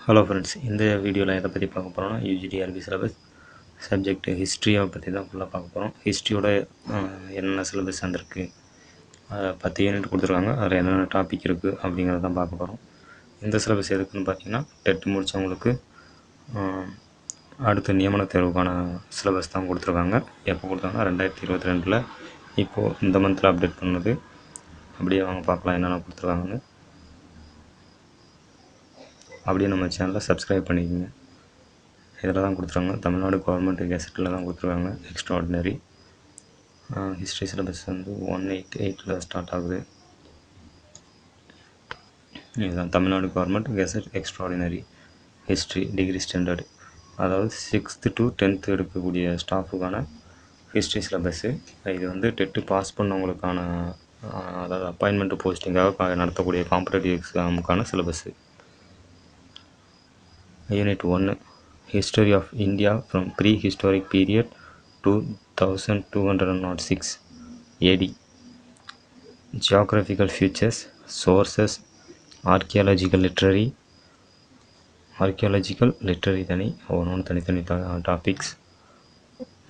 Hello friends, இந்த வீடியோவில் எதை பற்றி பார்க்க போகிறோம்னா யூஜிடிஆர்பி சிலபஸ் சப்ஜெக்ட் ஹிஸ்ட்ரியை பற்றி தான் ஃபுல்லாக பார்க்க போகிறோம். ஹிஸ்ட்ரியோட என்னென்ன சிலபஸ் வந்திருக்கு, அதை 10 யூனிட் கொடுத்துருக்காங்க, அதில் என்னென்ன டாபிக் இருக்குது அப்படிங்கிறத தான் பார்க்க போகிறோம். இந்த சிலபஸ் எதுக்குன்னு பார்த்தீங்கன்னா டெட் முடித்தவங்களுக்கு அடுத்த நியமன தேர்வுக்கான சிலபஸ் தான் கொடுத்துருக்காங்க. எப்போ கொடுத்தாங்கன்னா 2022 இப்போது இந்த மந்தில் அப்டேட் பண்ணது. அப்படியே அவங்க பார்க்கலாம் என்னென்ன கொடுத்துருக்காங்கன்னு. அப்படியே நம்ம சேனலை சப்ஸ்கிரைப் பண்ணிக்கோங்க. இதில் தான் கொடுத்துருக்காங்க, தமிழ்நாடு கவர்மெண்ட் கெசட்டில் தான் கொடுத்துருக்காங்க. எக்ஸ்ட்ராடினரி ஹிஸ்ட்ரி சிலபஸ் வந்து 188 ஸ்டார்ட் ஆகுது. இதுதான் Tamil Nadu government gazette extraordinary history degree standard, அதாவது 6th to 10th எடுக்கக்கூடிய ஸ்டாஃபுக்கான ஹிஸ்ட்ரி சிலபஸ்ஸு. இது வந்து டெட்டு பாஸ் பண்ணவங்களுக்கான அதாவது அப்பாயின்மெண்ட் போஸ்டிங்காக நடத்தக்கூடிய competitive எக்ஸாமுக்கான syllabus. Unit 1 History of India from Prehistoric Period to 1206 AD. Geographical Features, Sources, Archaeological Literary தனி தனித்தனி topics,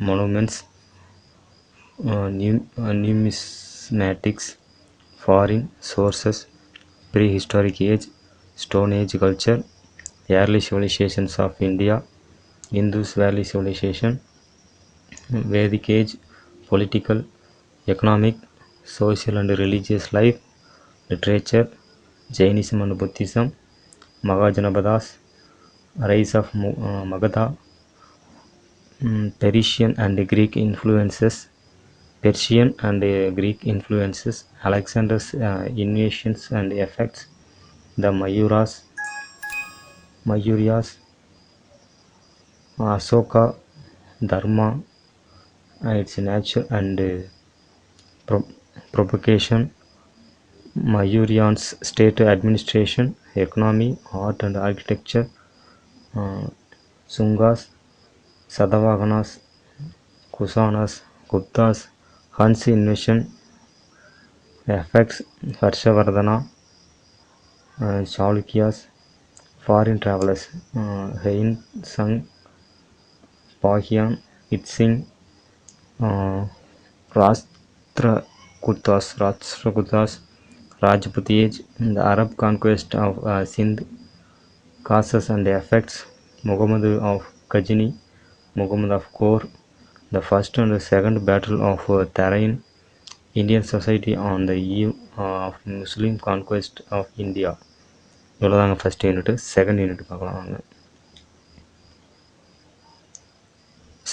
Monuments, Numismatics, Foreign Sources, Prehistoric Age, Stone Age Culture, Early Civilizations of India, Indus Valley Civilization, Vedic Age, Political, Economic, Social and Religious Life, Literature, Jainism and Buddhism, Mahajanapadas, Rise of Magadha, Persian and Greek influences, Alexander's invasions and effects, the Mayuryas, Asoka, Dharma, its nature and propagation, Mayuryans' state administration, economy, art and architecture, Sungas, Satavahanas, Kusanas, Guptas, Huns invasion, effects, Harshavardhana, Chalukyas, foreign travelers, Hein Sung, Pahyan, Itsing, Rashtrakutas, Rajput Age, the Arab conquest of Sindh, causes and effects, Muhammad of Ghazani, Muhammad of Ghor, the first and the second battle of Tarain, Indian society on the eve of Muslim conquest of India. இவ்வளோதாங்க first unit. Second unit பார்க்கலாம் வாங்க.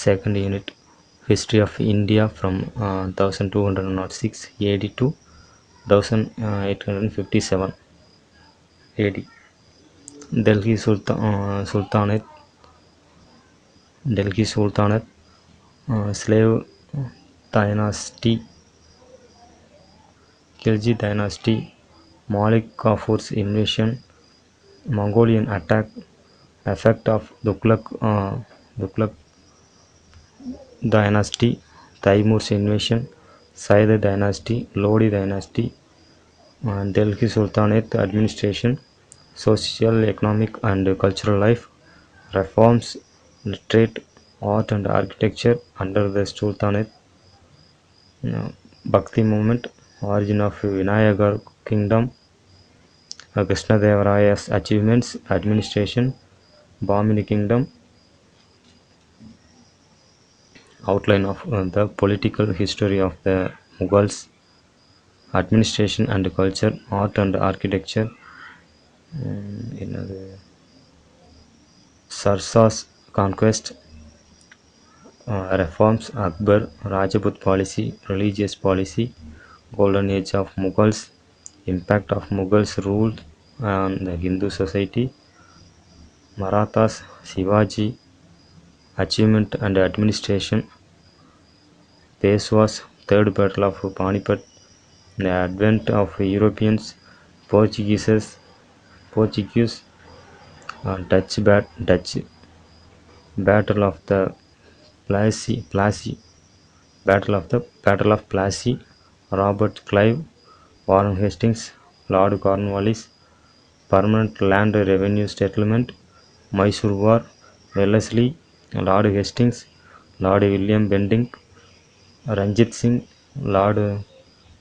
Second unit history of India from 1206 AD to 1857 AD. Delhi sultanate, slave dynasty, Khilji dynasty, Malik Kafur's invasion, Mongolian attack, effect of Tughlaq dynasty, Taimur's invasion, Sayyid dynasty, Lodi dynasty, Delhi Sultanate administration, social, economic and cultural life, reforms, literate, art and architecture under the Sultanate, Bhakti movement, origin of Vinayagar kingdom, Krishnadevaraya's achievements, administration, Bahmani kingdom, outline of the political history of the Mughals, administration and culture, art and architecture, Sarsa's conquest, reforms, Akbar, Rajput policy, religious policy, golden age of Mughals, impact of Mughals rule on the Hindu society, Marathas, Shivaji, achievement and administration, Peshwas, third battle of Panipat, the advent of Europeans, Portuguese, Dutch, battle of the Plassey, battle of Plassey, Robert Clive, Warren Hastings, Lord Cornwallis, permanent land revenue settlement, Mysore War, Wellesley, Lord Hastings, Lord William Bentinck, Ranjit Singh, Lord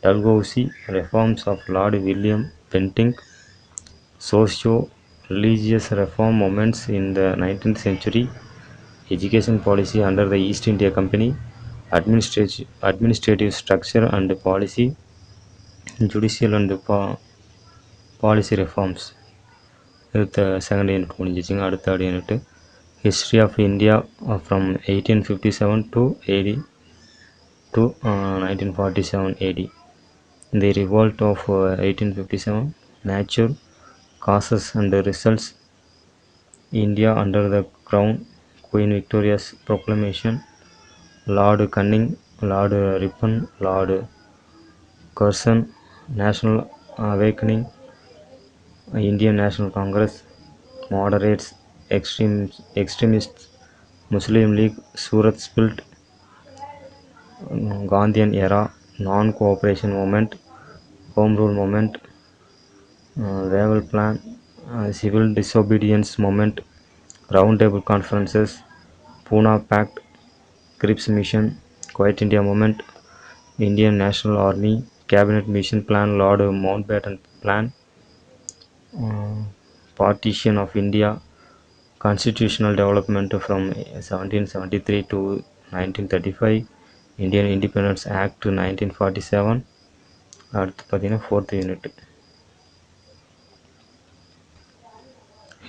Dalhousie, reforms of Lord William Bentinck, socio-religious reform movements in the 19th century, education policy under the East India Company, administrative structure and policy, judicial and policy reforms. அடுத்த second unit முடிஞ்சிச்சுங்க. அடுத்த unit history of India from 1857 to 1947 AD. The revolt of 1857, nature, causes and results, India under the Crown, Queen Victoria's proclamation, Lord Canning, Lord Ripon, Lord Curzon, national awakening, Indian National Congress, moderates, extremists, Muslim League, Surat Split, Gandhian era, non-cooperation movement, home rule movement, Wavell plan, civil disobedience movement, roundtable conferences, Pune Pact, Cripps mission, Quiet India movement, Indian National Army, cabinet mission plan, Lord Mountbatten plan, partition of India, constitutional development from 1773 to 1935, Indian Independence Act 1947. அடுத்து பார்த்தீங்கன்னா fourth unit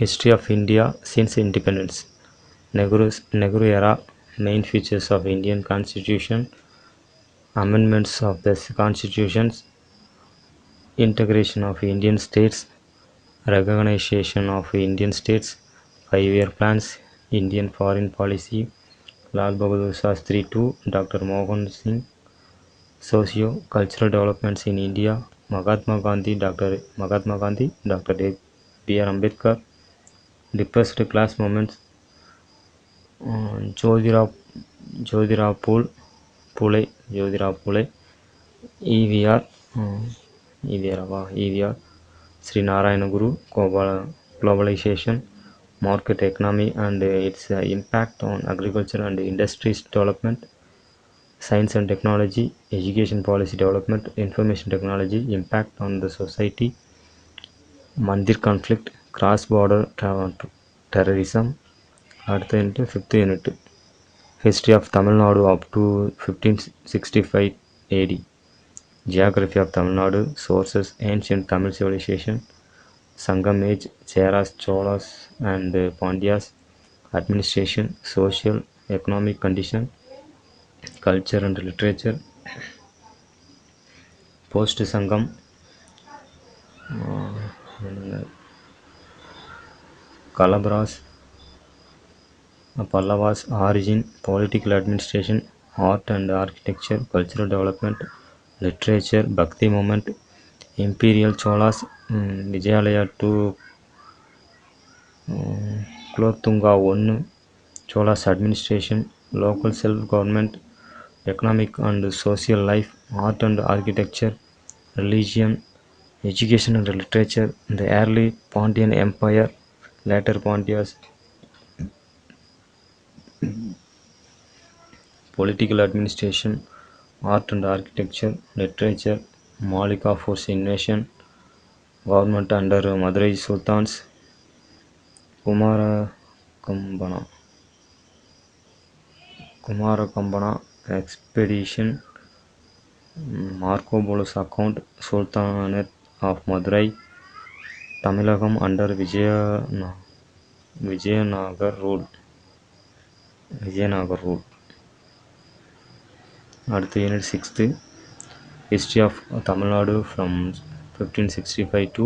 History of India since independence, Nehru era, main features of Indian Constitution, amendments of the constitutions, integration of Indian states, recognition of Indian states, 5-year plans, Indian foreign policy, Lal Bahadur Shastri to Dr. Mohan Singh, socio-cultural developments in India, Mahatma Gandhi, Dr. B.R. Ambedkar, depressed class movements, Jyotirao Phule, EVR, Sri Narayana Guru, globalization, market economy and its impact on agriculture and industries development, science and technology, education policy development, information technology, impact on the society, Mandir conflict, cross-border terrorism. அடுத்த unit fifth unit History of Tamil Nadu up to 1565 AD, Geography of Tamil Nadu, sources, ancient Tamil civilization, Sangam age, Cheras, Cholas and Pandyas, administration, social, economic condition, culture and literature, post Sangam, Calabras, Pallavas, origin, political administration, art and architecture, cultural development, literature, Bhakti movement, imperial Cholas, Vijayalaya to Kulothunga 1, Cholas administration, local self-government, economic and social life, art and architecture, religion, education and literature, the early Pandyan Empire, later Pandyas, political administration, art and architecture, literature, Malika force invasion, government under Madurai Sultans, Kumarakambana expedition, Marco Polo's account, Sultanate of Madurai, Tamilagam under Vijayanagar rule. அடுத்த unit 6th History of Tamil Nadu from 1565 to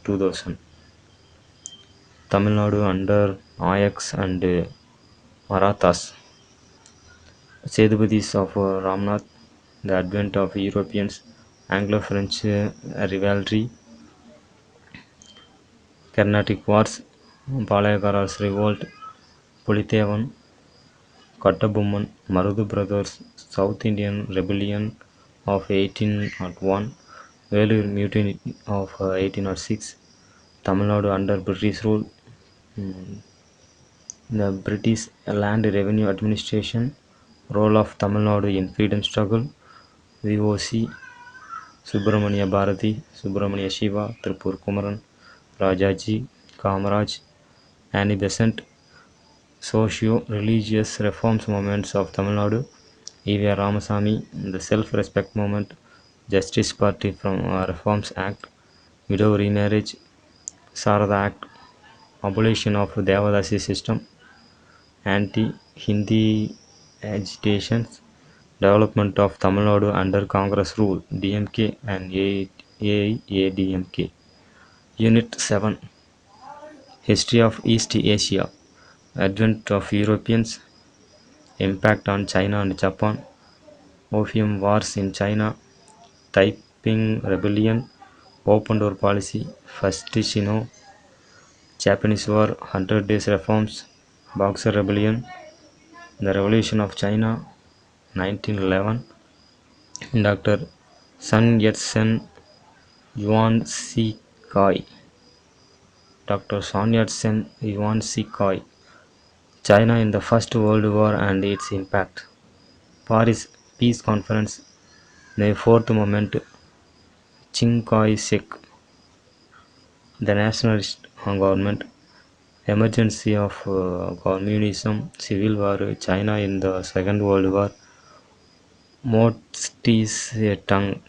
2000. Tamil Nadu under Nayaks and Marathas, Sedupadis of Ramnath, the advent of Europeans, Anglo-French rivalry, Carnatic wars, Palayakaras revolt, Pulithevan, Kattabomman, Marudu brothers, South Indian rebellion of 1801, Velur mutiny of 1806, Tamil Nadu under British rule, The British Land Revenue Administration, role of Tamil Nadu in freedom struggle, VOC, Subramania Bharati, Subramania Shiva, Tripur Kumaran, Rajaji, Kamaraj, Annie Besant, socio-religious reforms movements of Tamil Nadu, E.V.R. Ramasamy, the Self-Respect Movement, Justice Party from Reforms Act, Widow Remarriage, Sarada Act, abolition of Devadasi system, anti-Hindi agitations, development of Tamil Nadu under Congress rule, DMK and AIADMK. Unit 7, History of East Asia, Advent of Europeans, Impact on China and Japan, Opium Wars in China, Taiping Rebellion, Open Door Policy, First Sino, Japanese War, 100 Days Reforms, Boxer Rebellion, The Revolution of China, 1911, Dr. Sun Yat-sen, Yuan Si Kai, Dr. Sun Yat-sen, Yuan Si Kai, China in the First World War and its impact, Paris Peace Conference, the Fourth Movement, Chiang Kai-shek, the nationalist government, emergency of communism, civil war, China in the Second World War, Mao Tse-tung,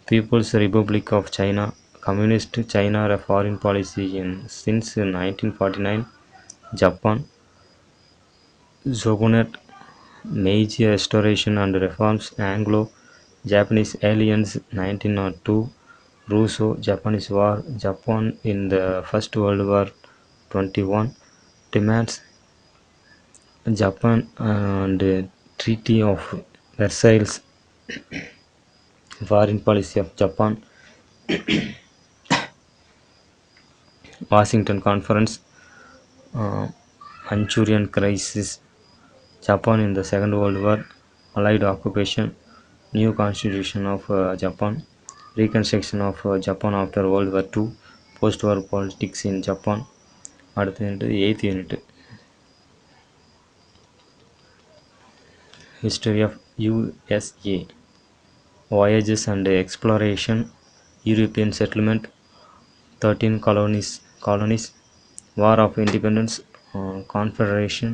People's Republic of China, Communist China foreign policy since 1949, Japan, Shogunate, Meiji Restoration and Reforms, Anglo-Japanese Alliance 1902, Russo-Japanese War, Japan in the First World War 21, demands Japan and Treaty of Versailles, foreign policy of Japan, Washington Conference, uh, Manchurian Crisis, Japan in the Second World War, Allied occupation, new constitution of Japan, reconstruction of Japan after World War II, post-war politics in Japan. அடுத்து 8th unit, history of USA, voyages and exploration, European settlement, 13 colonies, War of Independence, Confederation,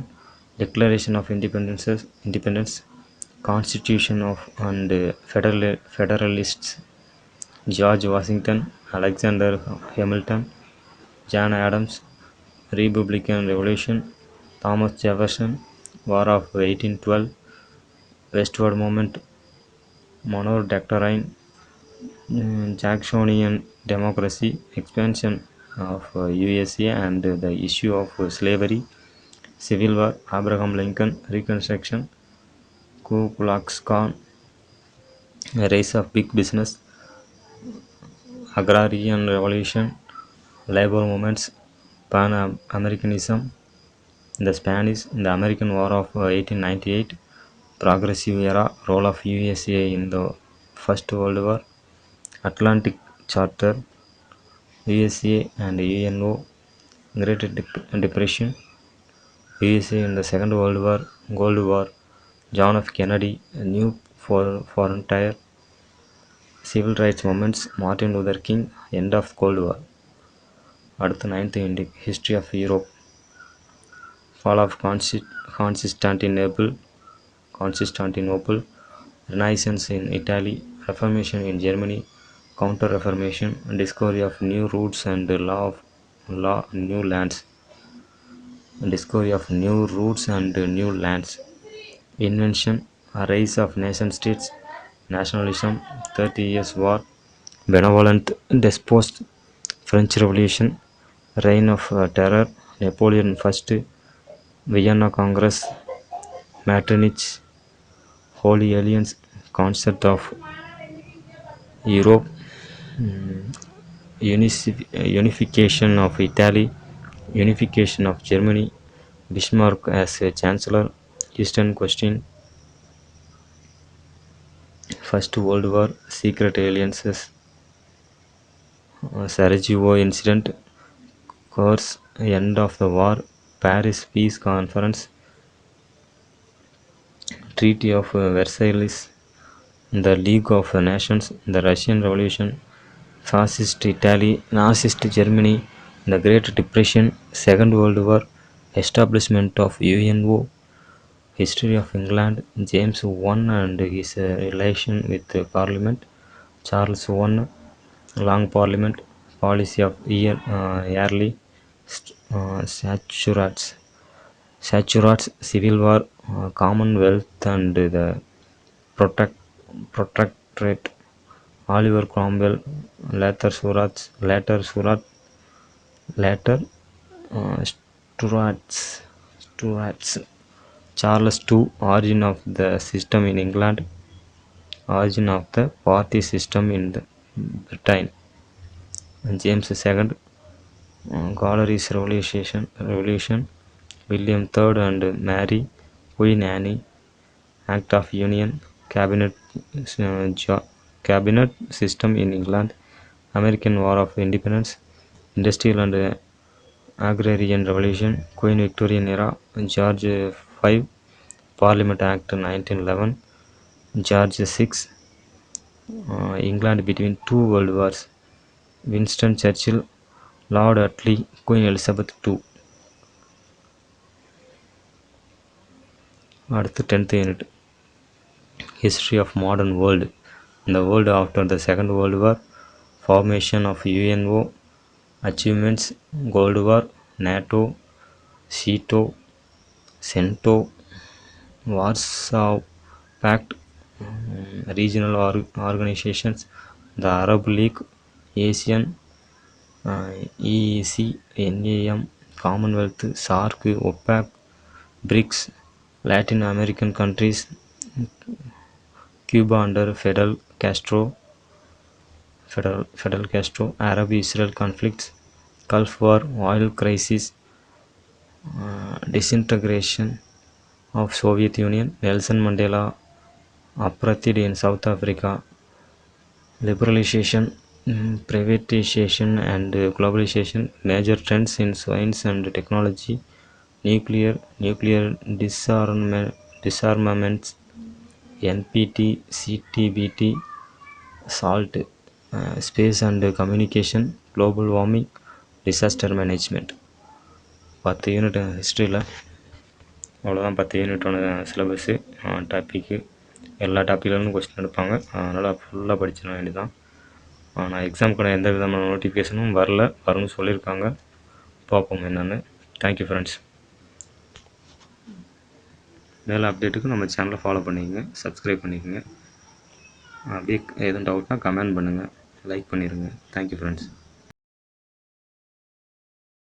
Declaration of Independence, Constitution of and Federalists, George Washington, Alexander Hamilton, John Adams, Republican Revolution, Thomas Jefferson, War of 1812, Westward Movement, Monroe Doctrine, Jacksonian democracy, expansion of USA and the issue of slavery, Civil War, Abraham Lincoln, Reconstruction, Ku Klux Klan, rise of big business, Agrarian Revolution, labor movements, Pan Americanism, the Spanish, the American War of 1898, Progressive Era, role of USA in the First World War, Atlantic Charter, USA and UNO, Great Depression, USA in the Second World War, Cold War, John F. Kennedy, New Frontier, Civil Rights Movements, Martin Luther King, End of Cold War. அடுத்து 9th Indic, History of Europe, Fall of Constantinople, Renaissance in Italy, Reformation in Germany, Counter-Reformation, discovery of new routes and law new lands, discovery of new routes and new lands, invention, rise of nation-states, nationalism, 30 Years' War, benevolent despots, French Revolution, reign of terror, Napoleon I, Vienna Congress, Metternich, Holy Alliance, concept of Europe, unification of Italy, unification of Germany, Bismarck as a chancellor, Eastern Question, First World War, secret alliances, Sarajevo incident, course, end of the war, Paris Peace Conference, Treaty of Versailles, the League of Nations, the Russian Revolution, Fascist Italy, Nazist Germany, the Great Depression, Second World War, establishment of UNO, history of England, James I and his relation with the Parliament, Charles I, Long Parliament, policy of yearly statutes, Civil War, Commonwealth and the protect, Protectorate, Oliver Cromwell, later Stuarts, Charles II, origin of the system in England, origin of the party system in Britain, James II, Gallery's Revolution, William III and Mary, Queen Anne, Act of Union, cabinet system in England, American War of Independence, Industrial and Agrarian Revolution, Queen Victorian era, George V, Parliament Act 1911, George VI, England between two world wars, Winston Churchill, Lord Attlee, Queen Elizabeth II. அடுத்து 10th unit History of modern world. The world after the Second World War, formation of UNO, achievements, Cold War, NATO, CETO, CENTO, Warsaw Pact, regional organizations, the Arab League, ASEAN, EEC, NAM, Commonwealth, SAARC, OPEC, BRICS, Latin American countries, Cuba under Fidel Castro, Arab-Israel conflicts, Gulf War, oil crisis, disintegration of Soviet Union, Nelson Mandela apartheid in South Africa, liberalization, privatization and globalization, major trends in science and technology, nuclear disarmaments, NPT, CTBT, SALT, space and communication, global warming, disaster management. 10 unit ஹிஸ்ட்ரியில் அவ்வளோதான். 10 யூனிட்டோட syllabus, topic, எல்லா டாப்பிக்லேருந்து question எடுப்பாங்க. அதனால் ஃபுல்லாக படிச்சிட வேண்டியதான். நான் எக்ஸாமுக்கான எந்த விதமான நோட்டிஃபிகேஷனும் வரும்னு சொல்லியிருக்காங்க. பார்ப்போம் என்னென்னு. Thank you friends. மேலே அப்டேட்டுக்கு நம்ம சேனலை ஃபாலோ பண்ணிக்கங்க, சப்ஸ்கிரைப் பண்ணிக்கோங்க. அப்படியே எதுவும் டவுட்னா கமெண்ட் பண்ணுங்கள், லைக் பண்ணிடுங்க. Thank you friends.